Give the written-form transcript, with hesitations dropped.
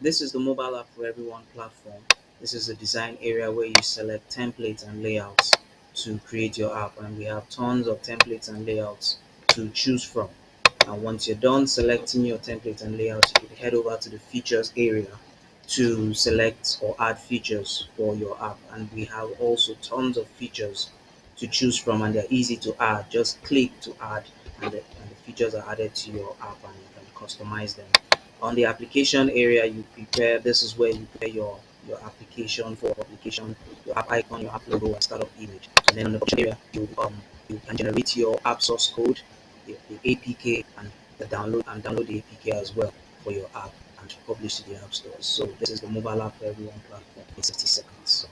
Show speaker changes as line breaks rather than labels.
This is the mobile app for everyone platform. This is the design area where you select templates and layouts to create your app, and we have tons of templates and layouts to choose from. And once you're done selecting your template and layout, you can head over to the features area to select or add features for your app. And we have also tons of features to choose from, and they're easy to add. Just click to add, and the features are added to your app, and you can customize them. On the application area, you prepare. This is where you prepare your application for publication, your app icon, your app logo, and startup image. And then on the function area, you can generate your app source code, the APK, and download the APK as well for your app and publish to the app stores. So this is the mobile app for everyone platform in 60 seconds.